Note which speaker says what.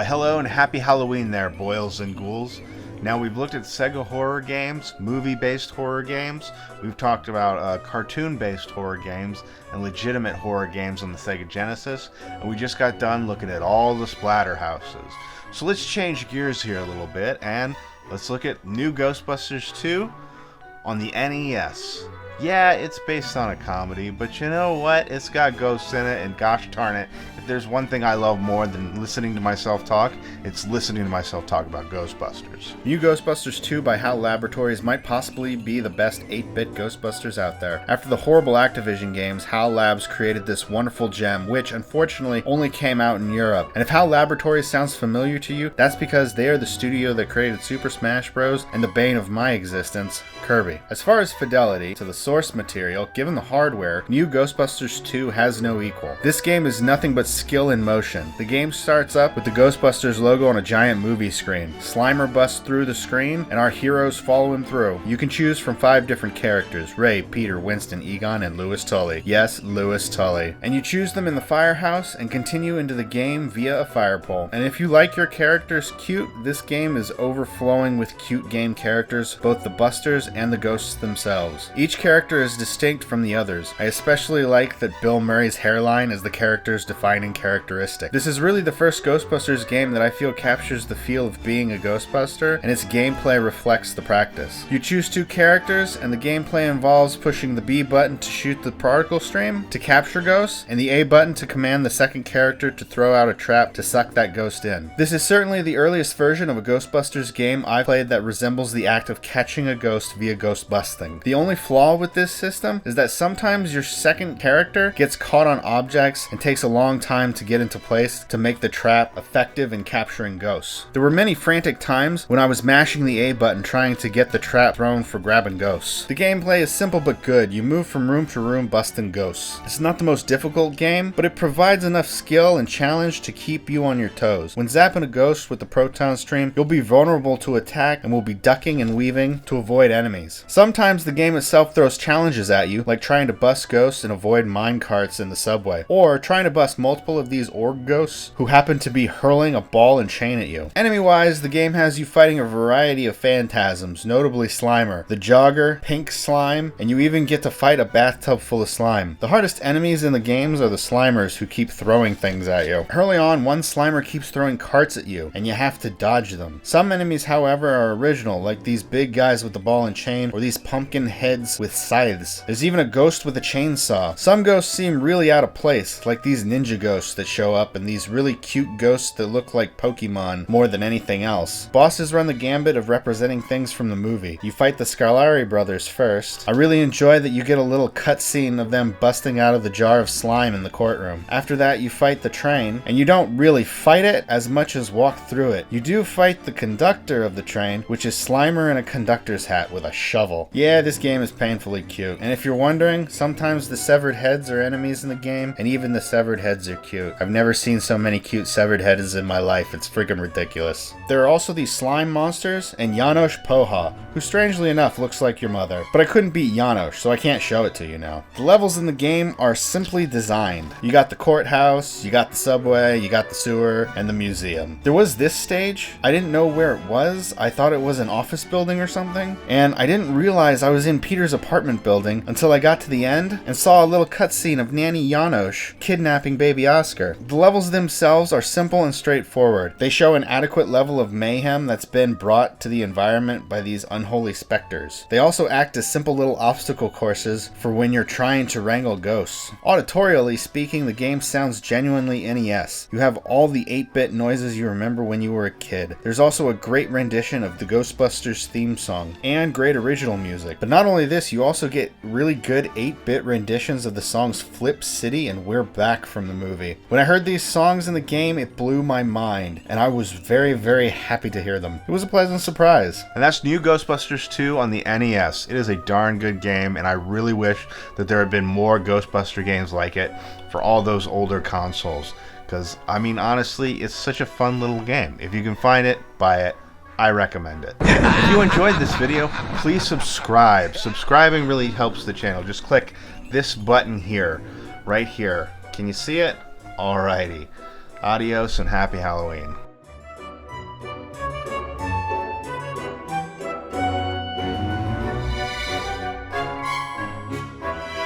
Speaker 1: Hello and happy Halloween there, boils and ghouls. Now, we've looked at Sega horror games, movie-based horror games, we've talked about cartoon-based horror games, and legitimate horror games on the Sega Genesis, and we just got done looking at all the splatterhouses. So let's change gears here a little bit, and let's look at new Ghostbusters 2 on the NES. Yeah, it's based on a comedy, but you know what? It's got ghosts in it, and gosh darn it, if there's one thing I love more than listening to myself talk, it's listening to myself talk about Ghostbusters. New Ghostbusters 2 by HAL Laboratories might possibly be the best 8-bit Ghostbusters out there. After the horrible Activision games, HAL Labs created this wonderful gem, which unfortunately only came out in Europe. And if HAL Laboratories sounds familiar to you, that's because they are the studio that created Super Smash Bros. And the bane of my existence, Kirby. As far as fidelity to the source material, given the hardware, new Ghostbusters 2 has no equal. This game is nothing but skill in motion. The game starts up with the Ghostbusters logo on a giant movie screen. Slimer busts through the screen, and our heroes follow him through. You can choose from 5 different characters: Ray, Peter, Winston, Egon, and Louis Tully. Yes, Louis Tully. And you choose them in the firehouse and continue into the game via a fire pole. And if you like your characters cute, this game is overflowing with cute game characters, both the Busters and the ghosts themselves. Each character is distinct from the others. I especially like that Bill Murray's hairline is the character's defining characteristic. This is really the first Ghostbusters game that I feel captures the feel of being a Ghostbuster, and its gameplay reflects the practice. You choose 2 characters, and the gameplay involves pushing the B button to shoot the particle stream to capture ghosts, and the A button to command the second character to throw out a trap to suck that ghost in. This is certainly the earliest version of a Ghostbusters game I've played that resembles the act of catching a ghost via Ghostbusting. The only flaw with this system is that sometimes your second character gets caught on objects and takes a long time to get into place to make the trap effective in capturing ghosts. There were many frantic times when I was mashing the A button trying to get the trap thrown for grabbing ghosts. The gameplay is simple but good. You move from room to room busting ghosts. It's not the most difficult game, but it provides enough skill and challenge to keep you on your toes. When zapping a ghost with the proton stream, you'll be vulnerable to attack and will be ducking and weaving to avoid enemies. Sometimes the game itself throws challenges at you, like trying to bust ghosts and avoid mine carts in the subway, or trying to bust multiple of these org ghosts who happen to be hurling a ball and chain at you. Enemy-wise, the game has you fighting a variety of phantasms, notably Slimer, the Jogger, Pink Slime, and you even get to fight a bathtub full of slime. The hardest enemies in the games are the Slimers who keep throwing things at you. Early on, one Slimer keeps throwing carts at you, and you have to dodge them. Some enemies, however, are original, like these big guys with the ball and chain, or these pumpkin heads with scythes. There's even a ghost with a chainsaw. Some ghosts seem really out of place, like these ninja ghosts that show up and these really cute ghosts that look like Pokemon more than anything else. Bosses run the gambit of representing things from the movie. You fight the Scarlari brothers first. I really enjoy that you get a little cutscene of them busting out of the jar of slime in the courtroom. After that, you fight the train, and you don't really fight it as much as walk through it. You do fight the conductor of the train, which is Slimer in a conductor's hat with a shovel. Yeah, this game is painfully cute. And if you're wondering, sometimes the severed heads are enemies in the game, and even the severed heads are cute. I've never seen so many cute severed heads in my life. It's freaking ridiculous. There are also these slime monsters and Janosz Poha, who strangely enough looks like your mother. But I couldn't beat Janosz, so I can't show it to you now. The levels in the game are simply designed. You got the courthouse, you got the subway, you got the sewer, and the museum. There was this stage. I didn't know where it was. I thought it was an office building or something, and I didn't realize I was in Peter's apartment building until I got to the end and saw a little cutscene of Nanny Janosz kidnapping baby Oscar. The levels themselves are simple and straightforward. They show an adequate level of mayhem that's been brought to the environment by these unholy specters. They also act as simple little obstacle courses for when you're trying to wrangle ghosts. Auditorially speaking, the game sounds genuinely NES. You have all the 8-bit noises you remember when you were a kid. There's also a great rendition of the Ghostbusters theme song and great original music. But not only this, you also get really good 8-bit renditions of the songs Flip City and We're Back from the movie. When I heard these songs in the game, it blew my mind, and I was very, very happy to hear them. It was a pleasant surprise. And that's new Ghostbusters 2 on the NES. It is a darn good game, and I really wish that there had been more Ghostbuster games like it for all those older consoles. Because, I mean, honestly, it's such a fun little game. If you can find it, buy it. I recommend it. If you enjoyed this video, please subscribe. Subscribing really helps the channel. Just click this button here, right here. Can you see it? Alrighty. Adios and happy Halloween.